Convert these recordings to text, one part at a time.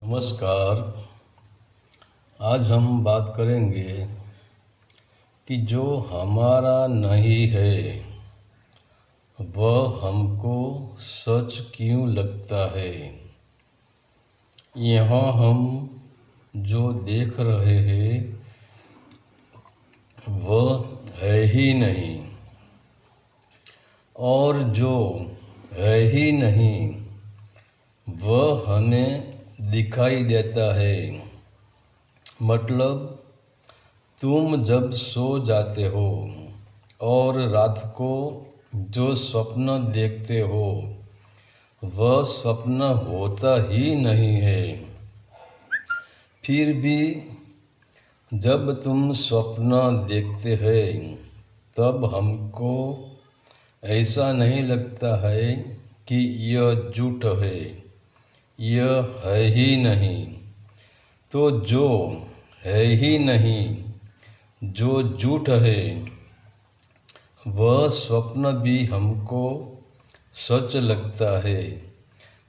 नमस्कार। आज हम बात करेंगे कि जो हमारा नहीं है वह हमको सच क्यों लगता है। यहाँ हम जो देख रहे हैं वह है ही नहीं, और जो है ही नहीं वह हमें दिखाई देता है। मतलब तुम जब सो जाते हो और रात को जो स्वप्न देखते हो वह स्वप्न होता ही नहीं है। फिर भी जब तुम स्वप्न देखते हैं तब हमको ऐसा नहीं लगता है कि यह झूठ है, यह है ही नहीं। तो जो है ही नहीं, जो झूठ है, वह स्वप्न भी हमको सच लगता है।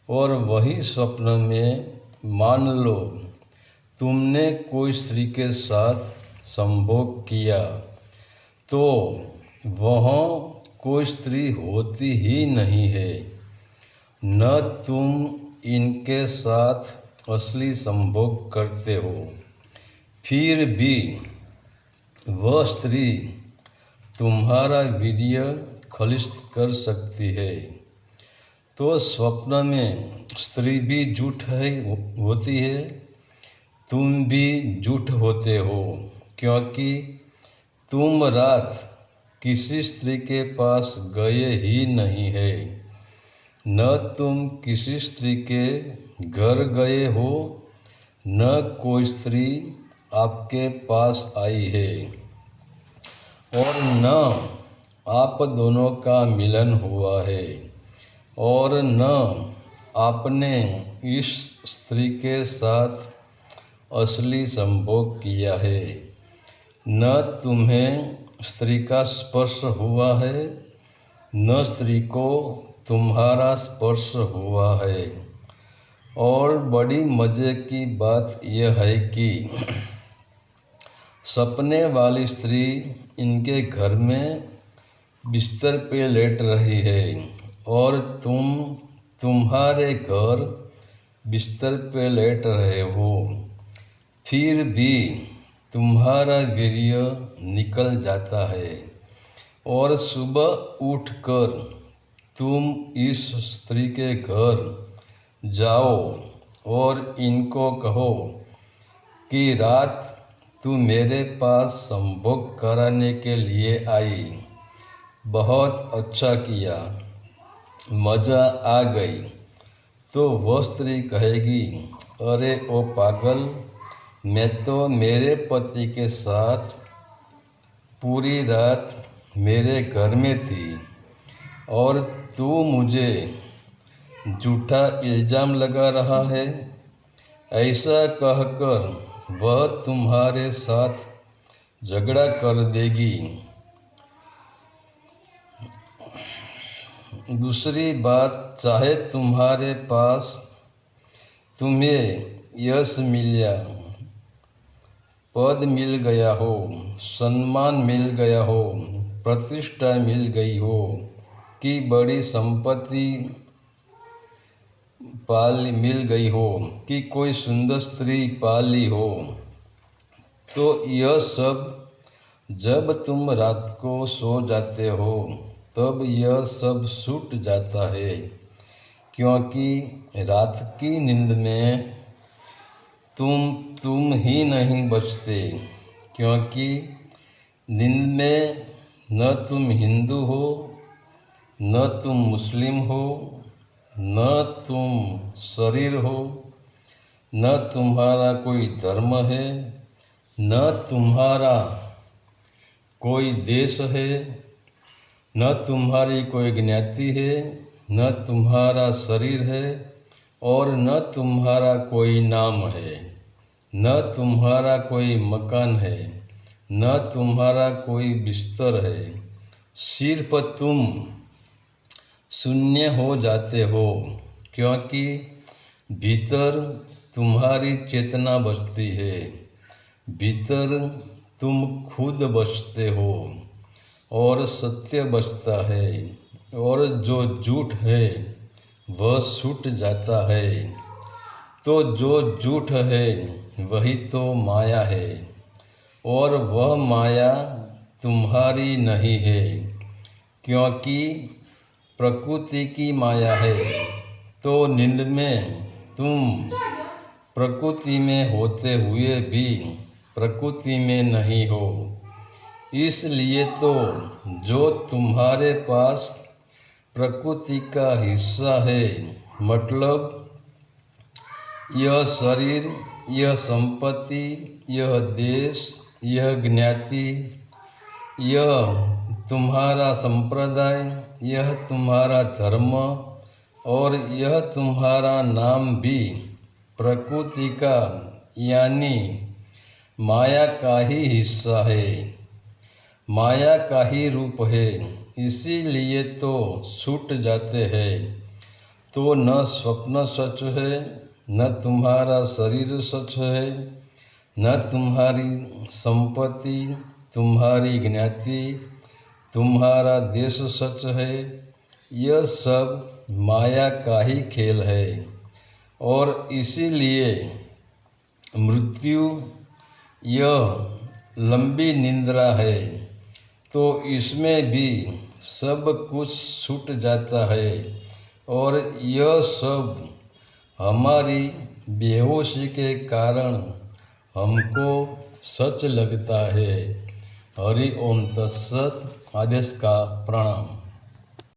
और वही स्वप्न में मान लो तुमने कोई स्त्री के साथ संभोग किया तो वह कोई स्त्री होती ही नहीं है। न तुम इनके साथ असली संभोग करते हो, फिर भी वह स्त्री तुम्हारा वीर्य खलित कर सकती है। तो स्वप्न में स्त्री भी झूठ होती है, तुम भी झूठ होते हो, क्योंकि तुम रात किसी स्त्री के पास गए ही नहीं है। न तुम किसी स्त्री के घर गए हो, न कोई स्त्री आपके पास आई है, और न आप दोनों का मिलन हुआ है, और न आपने इस स्त्री के साथ असली संभोग किया है। न तुम्हें स्त्री का स्पर्श हुआ है, न स्त्री को तुम्हारा स्पर्श हुआ है। और बड़ी मज़े की बात यह है कि सपने वाली स्त्री इनके घर में बिस्तर पे लेट रही है और तुम तुम्हारे घर बिस्तर पे लेट रहे हो। फिर भी तुम्हारा वीर्य निकल जाता है और सुबह उठकर तुम इस स्त्री के घर जाओ और इनको कहो कि रात तू मेरे पास संभोग कराने के लिए आई, बहुत अच्छा किया, मज़ा आ गई। तो वह स्त्री कहेगी, अरे ओ पागल, मैं तो मेरे पति के साथ पूरी रात मेरे घर में थी और तू मुझे झूठा इल्ज़ाम लगा रहा है। ऐसा कहकर वह तुम्हारे साथ झगड़ा कर देगी। दूसरी बात, चाहे तुम्हारे पास तुम्हें यश मिला, पद मिल गया हो, सम्मान मिल गया हो, प्रतिष्ठा मिल गई हो, कि बड़ी संपत्ति मिल गई हो, कि कोई सुंदर स्त्री पाली हो, तो यह सब जब तुम रात को सो जाते हो तब यह सब छूट जाता है। क्योंकि रात की नींद में तुम ही नहीं बचते, क्योंकि नींद में न तुम हिंदू हो, न तुम मुस्लिम हो, न तुम शरीर हो, न तुम्हारा कोई धर्म है, न तुम्हारा कोई देश है, न तुम्हारी कोई ज्ञाति है, न तुम्हारा शरीर है, और न तुम्हारा कोई नाम है, न तुम्हारा कोई मकान है, न तुम्हारा कोई बिस्तर है। सिर्फ तुम शून्य हो जाते हो, क्योंकि भीतर तुम्हारी चेतना बचती है, भीतर तुम खुद बचते हो और सत्य बचता है, और जो झूठ है वह छूट जाता है। तो जो झूठ है वही तो माया है, और वह माया तुम्हारी नहीं है, क्योंकि प्रकृति की माया है। तो नींद में तुम प्रकृति में होते हुए भी प्रकृति में नहीं हो। इसलिए तो जो तुम्हारे पास प्रकृति का हिस्सा है, मतलब यह शरीर, यह संपत्ति, यह देश, यह ज्ञाति, यह तुम्हारा संप्रदाय, यह तुम्हारा धर्म और यह तुम्हारा नाम भी प्रकृति का यानी माया का ही हिस्सा है, माया का ही रूप है। इसीलिए तो छूट जाते हैं। तो न स्वप्न सच है, न तुम्हारा शरीर सच है, न तुम्हारी संपत्ति, तुम्हारी ज्ञाति, तुम्हारा देश सच है। यह सब माया का ही खेल है, और इसीलिए मृत्यु यह लंबी निद्रा है। तो इसमें भी सब कुछ छूट जाता है, और यह सब हमारी बेहोशी के कारण हमको सच लगता है। हरि ओम तत्सत। आदेश का प्रणाम।